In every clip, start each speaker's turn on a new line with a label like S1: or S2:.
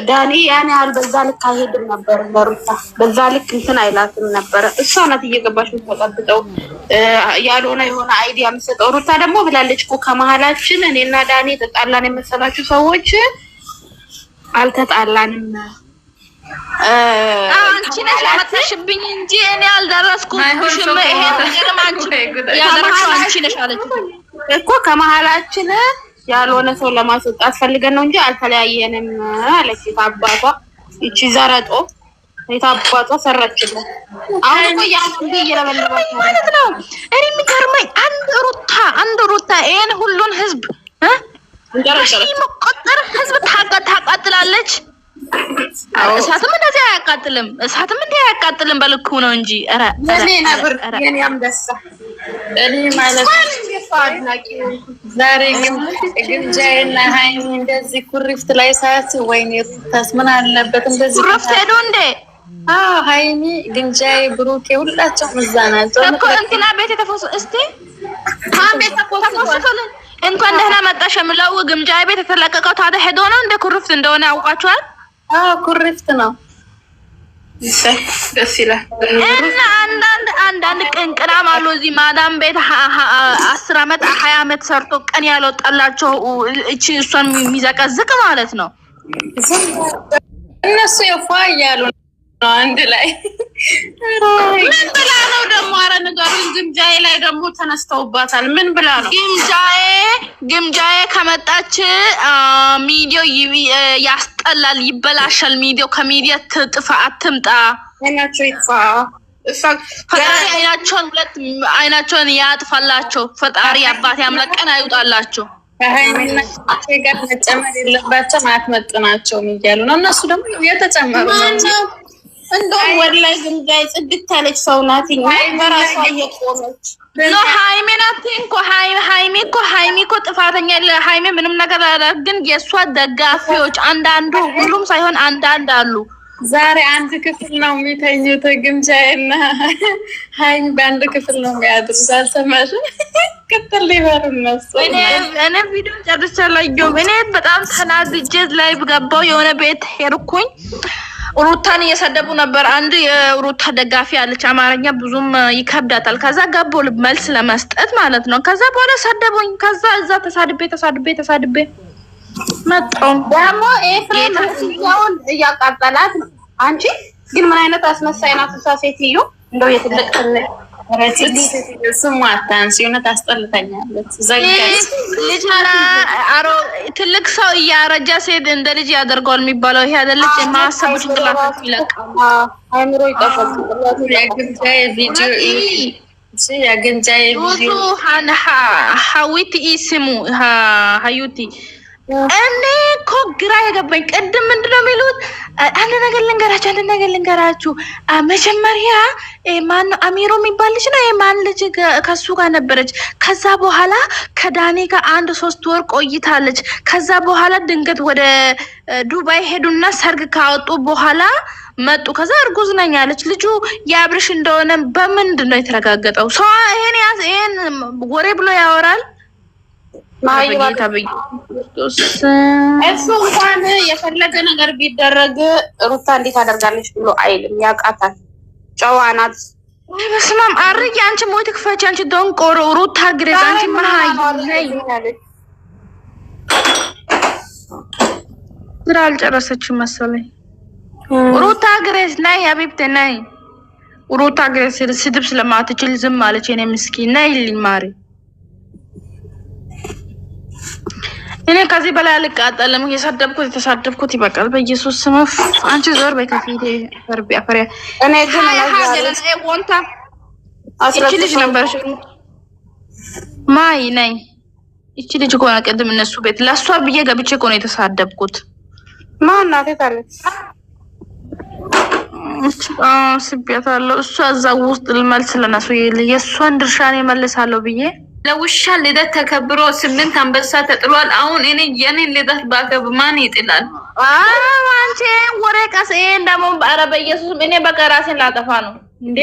S1: ዳኒ ያን ያህል በዛ ልክ አይሄድም ነበር ለሩታ በዛ ልክ እንትን አይላትም ነበር። እሷ ናት እየገባች የምትወጣው ያልሆነ የሆነ አይዲያ የምትሰጠው። ሩታ ደግሞ ብላለች እኮ ከመሀላችን እኔና ዳኒ ተጣላን የመሰላችሁ ሰዎች አልተጣላንም።
S2: አንቺ ነሽ ያመጣሽብኝ እንጂ እኔ አልደረስኩም። ይሄን ነገር አንቺ ያደረግሽው አንቺ ነሽ አለች
S1: እኮ ከመሀላችን ያልሆነ ሰው ለማስወጣት ፈልገን ነው እንጂ አልተለያየንም አለች። ታባቷ እቺ ዘረጦ ታባቷ ሰራችልን። አሁን እኮ ያንተ እየለበለባት
S2: ማለት ነው። እኔ የሚገርመኝ አንድ ሩታ ይሄን ሁሉን ህዝብ መቆጠር ህዝብ ታቃጥላለች። እሳትም እንደዚህ አያቃጥልም። በልኩ ነው እንጂ
S1: እኔ ነበር የኔም ደስ እኔ ማለት ዛሬ ግን ጃይና ሃይሚ እንደዚህ ኩሪፍት ላይ ሳያት ወይኔ ሩታስ ምን አለበት እንደዚህ
S2: ኩሪፍት ሄዶ እንዴ?
S1: ሃይሚ ግን ጃይ ብሩኬ ሁላቸውም እዛ ናቸው
S2: እኮ እንትና ቤት የተፈሱ እስቲ ቤት ተፈሱ እንኳን ደህና መጣሽ የምለው ግምጃ ቤት የተለቀቀው ታዲያ ሄዶ ነው እንደ ኩሪፍት እንደሆነ ያውቃችኋል?
S1: ኩሪፍት ነው። ደስ ይላል።
S2: እና አንዳንድ ቅንቅናም አሉ እዚህ ማዳም ቤት 10 አመት 20 አመት ሰርቶ ቀን ያልወጣላቸው እቺ እሷን የሚዘቀዝቅ ማለት ነው።
S1: እነሱ የፏ እያሉ ነው አንድ ላይ ምን ብላ ነው ደግሞ? ኧረ ንገሩኝ። ግምጃዬ ላይ ደግሞ ተነስተውባታል። ምን ብላ ነው?
S2: ግምጃዬ ከመጣች ሚዲዮ ያስጠላል፣ ይበላሻል። ሚዲዮ ከሚዲያ ትጥፋ፣ አትምጣ።
S1: አይናቸው ይጥፋ።
S2: ፈጣሪ አይናቸውን ያጥፋላቸው። ፈጣሪ አባቴ አምላከን አይውጣላቸው።
S1: ከሃይሚና ጋር መጨመር የለባቸውም፣ አትመጥናቸውም እያሉ ነው። እነሱ ደግሞ የተጨመሩ ነው። እንደው ወላሂ ግምጃዬ ጽድት ያለች ሰው ናት። በራሷ እየቆመች
S2: ነው። ሃይሚ ናት እኮ ሃይሚ እኮ ጥፋተኛ ሃይሚ ምንም ነገር አላደረግን። የእሷ ደጋፊዎች አንዳንዱ ሁሉም ሳይሆን አንዳንድ አሉ።
S1: ዛሬ አንድ ክፍል ነው የሚተኙት። ግምጃዬና ሃይሚ በአንድ ክፍል ነው የሚያድሩት። አልሰማሽም? ቅጥል ሊበሩ እነሱ።
S2: እኔ ቪዲዮ ጨርሻለሁ። እኔ በጣም ተናድጄ ላይ ገባሁ። የሆነ ቤት ሄድኩኝ። ሩታን እየሰደቡ ነበር። አንድ የሩታ ደጋፊ አለች፣ አማርኛ ብዙም ይከብዳታል። ከዛ ገቦ መልስ ለመስጠት ማለት ነው። ከዛ በኋላ ሰደቡኝ። ከዛ እዛ ተሳድቤ መጣሁ።
S1: ደግሞ ኤፍሬም ሲያውን እያቃጠላት ነው። አንቺ ግን ምን አይነት አስመሳይ ናት እሷ ሴትዮ! እንደው የትልቅ ስሙ አታንስ። የሆነት አስጠልተኛለች።
S2: ትልቅ ሰው እያረጃ ሴት እንደ ልጅ ያደርገዋል የሚባለው ይሄ አይደለች? የማሰቡ ጭንቅላት ይለቅ
S1: አይምሮ ይጠፋል። የግምጃዬ ቪዲዮ
S2: ሀዊቲ ስሙ ሀዩቲ እኔ እኮ ግራ የገባኝ ቅድም ምንድነው የሚሉት? አንድ ነገር ልንገራችሁ። መጀመሪያ ማነው አሚሮ የሚባል ልጅ ነው የማን ልጅ ከሱ ጋር ነበረች። ከዛ በኋላ ከዳኒ ጋር 1-3 ወር ቆይታለች። ከዛ በኋላ ድንገት ወደ ዱባይ ሄዱና ሰርግ ካወጡ በኋላ መጡ። ከዛ እርጉዝ ነኝ አለች። ልጁ የአብርሽ እንደሆነ በምንድን ነው የተረጋገጠው? ሰው ይሄን ወሬ ብሎ ያወራል።
S1: እሱ እንኳን የፈለገ ነገር ቢደረግ ሩታ እንዴት አደርጋለች ብሎ አይልም። ያውቃታል። ጨዋ ናት።
S2: በስመ አብ አርዬ አንቺ ሞት ክፈች። አንቺ ደንቆሮ ሩታ ግሬዝ አንቺ ማሃይ ነይ ስራ አልጨረሰችም መሰለኝ። ሩታ ግሬዝ ነይ ሀቢብቴ ነይ። ሩታ ግሬዝ ስድብ ስለማትችል ዝም አለች። የኔ ምስኪን ነይ ልማሪ። እኔ ከዚህ በላይ አልቃጠልም። የተሳደብኩት ይበቃል። በኢየሱስ ስም አንቺ ዞር በይ ከፊቴ። ፈርቢያ ፈሪያ
S1: እኔ ግን
S2: ወንታ እቺ ልጅ ነበርሽ ማይ ነይ። እቺ ልጅ እኮ ነው ቅድም እነሱ ቤት ለሷ ብዬ ገብቼ እኮ ነው የተሳደብኩት።
S1: ማን ናት ታለች?
S2: ስቢያታለሁ። እሷ እዛ ውስጥ ልመልስ ለነሱ የእሷን ድርሻን እመልሳለሁ ብዬ
S1: ለውሻ ልደት ተከብሮ 8 አንበሳ ተጥሏል። አሁን እኔ የኔን ልደት ባከብ ማን ይጥላል?
S2: አንቺ ወሬ ቀስ እንደሞ ኧረ በኢየሱስ እኔ በቃ ራሴን ላጠፋ ነው እንዴ?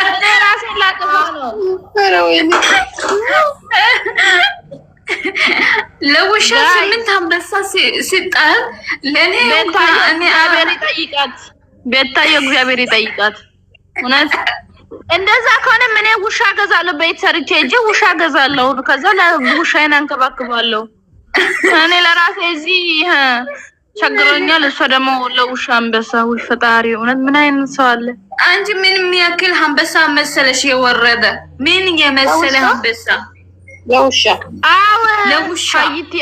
S2: እኔ ራሴን ላጠፋ ነው።
S1: ኧረ ወይኔ
S3: ለውሻ 8 አንበሳ ሲጣል ለኔ እኔ
S2: እግዚአብሔር ይጠይቃት። ቤታዬ እግዚአብሔር ይጠይቃት። እውነት እንደዛ ከሆነ ምን ውሻ ገዛለሁ፣ ቤት ሰርቼ እንጂ ውሻ ገዛለሁ። ከዛ ለውሻዬን አንከባክባለሁ። እኔ ለራሴ እዚህ ቸግሮኛል። እሷ ደግሞ ለውሻ አንበሳ። ውይ ፈጣሪ እውነት ምን አይነት ሰው አለ?
S3: አንቺ ምን የሚያክል አንበሳ መሰለሽ? የወረደ ምን የመሰለ አንበሳ
S1: ለውሻ
S3: ለውሻ
S2: ይቲ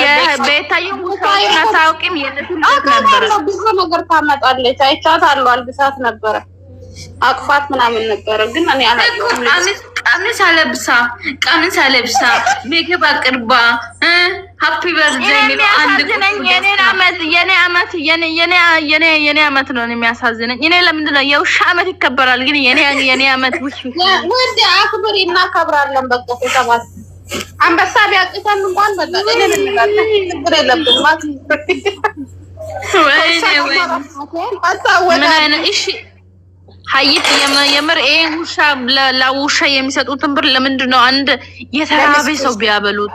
S2: የቤታዬ ውሻ ታውቂም?
S1: ነበር ብዙ ነገር ታመጣለች። አይቻታለሁ። አልብሳት ነበረ አቅፋት ምናምን ነበረ። ግን እኔ አላውቅም።
S3: ቀሚስ አለብሳ ምግብ አቅርባ ሃፒ በርዝዴይ ነው። አንድ የኔ አመት ነው የሚያሳዝነኝ። እኔ ለምንድን ነው የውሻ አመት ይከበራል፣ ግን የኔ አመት
S1: ወንድ አክብር እናከብራለን። በቃ ተባስ አንበሳ ቢያቅተን እንኳን በቃ ችግር የለብንም።
S2: እሺ ሀይት የምር ውሻ ለውሻ የሚሰጡትን ብር ለምንድን ነው አንድ የተራበ ሰው ቢያበሉት?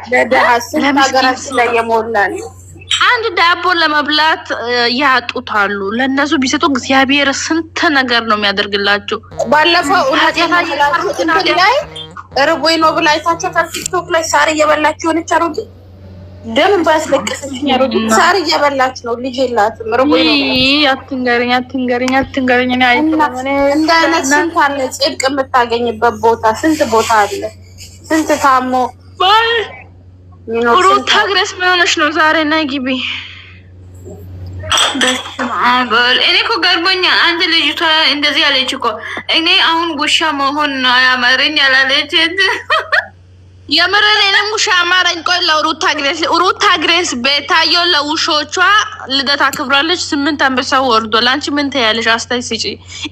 S2: አንድ ዳቦ ለመብላት ያጡታሉ። ለነሱ ቢሰጡ እግዚአብሔር ስንት ነገር ነው የሚያደርግላቸው።
S1: ባለፈው ላይ ርቦኝ ነው ብላ አይታችኋታል? ቲክቶክ ላይ ሳር እየበላች ሆነች አሮጊ ደም ባስለቀሰች ያሮጊ ሳር እየበላች ነው። ልጅ የላትም። ርቦኝ ነው።
S2: አትንገረኝ። እኔ
S1: እንደ አይነት ስንት አለ ጽድቅ የምታገኝበት ቦታ፣ ስንት ቦታ አለ። ስንት ታሞ
S2: ሩታ ግሬስ ምን ሆነሽ ነው ዛሬ? ነይ ግቢ።
S3: እኔ እኮ ገርሞኛል። አንድ ልጅቷ እንደዚህ ያለች እኮ እኔ አሁን ውሻ መሆን ነው አያመረኝ ያላለች
S2: የምርን እኔም ውሻ አማረኝ። ቆይ ሩታ ግሬስ ቤታዮ ለውሾቿ ልደት አክብራለች። 8 አንበሳ ወርዷል። አንቺ ምን ትያለሽ? አስተያየት ስጪ።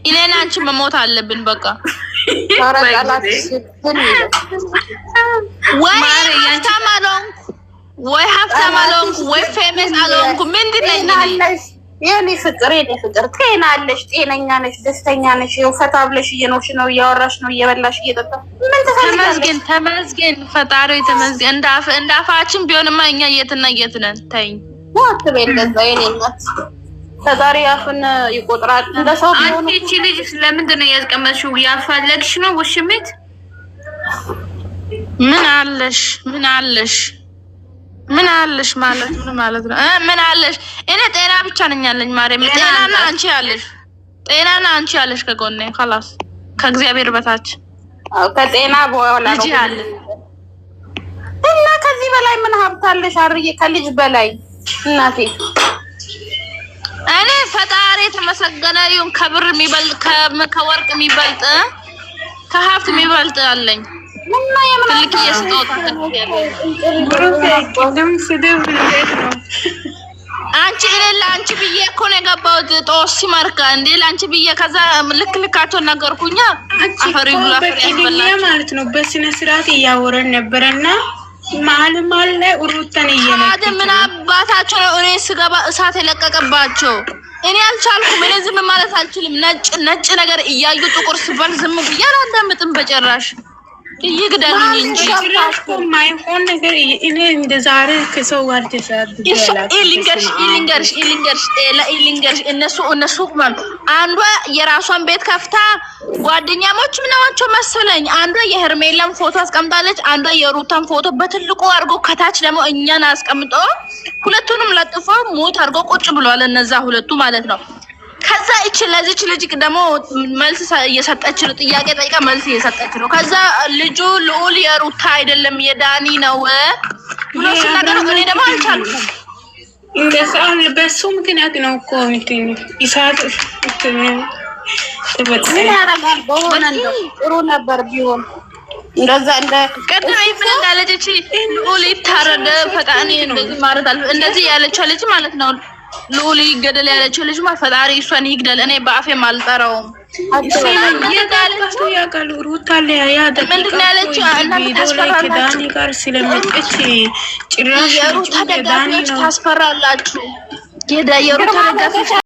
S2: እኔና አንቺ መሞት አለብን በቃ። ወይ ሀብታም አልሆንኩ ወይ ፌመስ አልሆንኩ ምንድን ነኝ?
S1: የኔ ፍቅር ጤና አለሽ፣ ጤነኛ ነሽ፣ ደስተኛ ነሽ። ይኸው ፈታ ብለሽ እየኖርሽ ነው፣ እያወራሽ ነው፣ እየበላሽ እየጠጣሽ።
S2: ተመስገን ፈጣሪ ተመስገን። እንዳፋችን ቢሆንማ እኛ የትና የት ነን? ተይኝ
S1: አትበይ እንደዛ የኔ እናት። ፈጣሪ አፍን ይቆጥራል እንደ ሰው ቢሆን።
S3: አንቺ እቺ ልጅ ለምንድን ነው ያስቀመጥሽው? ያፋለግሽ ነው ውሽሚት?
S2: ምን አለሽ ማለት ምን ማለት ነው? ምን አለሽ? እኔ ጤና ብቻ ነኝ ያለኝ ማርያም። ጤናና አንቺ ያለሽ ከጎኔ خلاص ከእግዚአብሔር በታች
S1: ከጤና በኋላ ነው ያለ እና ከዚህ በላይ ምን ሀብት አለሽ? አርዬ ከልጅ በላይ እናቴ።
S2: እኔ ፈጣሪ የተመሰገነ ይሁን። ከብር የሚበልጥ ከወርቅ የሚበልጥ ከሀብት የሚበልጥ አለኝ። ትልቅ የስጦታ አንቺ ለአንቺ ብዬ እኮ ነው የገባሁት። ጦስ ሲማርካ እንዴ ለአንቺ ብዬ ከዛ ልካቸው ነገርኩኛ። አፈሪ ብላ
S4: ማለት ነው። በስነ ስርዓት እያወረን ነበርና መሀል ላይ ሩታን እየነካ
S2: ምን አባታቸው ነው እኔ ስገባ እሳት የለቀቀባቸው። እኔ አልቻልኩም። እኔ ዝም ማለት አልችልም። ነጭ ነገር እያዩ ጥቁር ስባል ዝም ብዬ አላዳምጥም በጭራሽ። ይግደልኝ እንጂ
S4: ማይሆን ነገር እኔ እንደዛሬ ከሰው ጋር
S2: ኢሊንገርሽ እነሱ ማለት አንዷ የራሷን ቤት ከፍታ ጓደኛሞች ምናቸው መሰለኝ። አንዷ የሄርሜላን ፎቶ አስቀምጣለች፣ አንዷ የሩታን ፎቶ በትልቁ አድርጎ ከታች ደግሞ እኛን አስቀምጦ ሁለቱንም ለጥፎ ሞት አድርጎ ቁጭ ብሏል። እነዛ ሁለቱ ማለት ነው። ከዛ ለዚች ልጅ ደግሞ መልስ እየሰጠች ነው። ጥያቄ ጠይቃ መልስ እየሰጠች ነው። ከዛ ልጁ ልዑል የሩታ አይደለም የዳኒ ነው ብሎ ሲናገር እኔ ደግሞ አልቻልኩም።
S4: እንደሳል በሱ ምክንያት ነው እኮ ኢሳት
S1: ጥሩ ነበር ቢሆን እንደዛ እንደ
S2: ቀደም ምን እንዳለች ልዑል ይታረደ ፈጣኒ እንደዚህ ማለት አለ እንደዚህ ያለችው ልጅ ማለት ነው። ልዑል ይገደል ያለችው ልጅ ማለት ፈጣሪ እሷን ይግደል። እኔ በአፌም አልጠራውም።
S4: ያጋለችው ያጋሉ ሩታ ለያ
S2: ምንድን ነው ያለችው?
S4: ዳኒ ጋር ስለመጣች ጭራሽ
S2: የሩታ ደጋፊዎች ታስፈራላችሁ። የሩታ ደጋፊዎች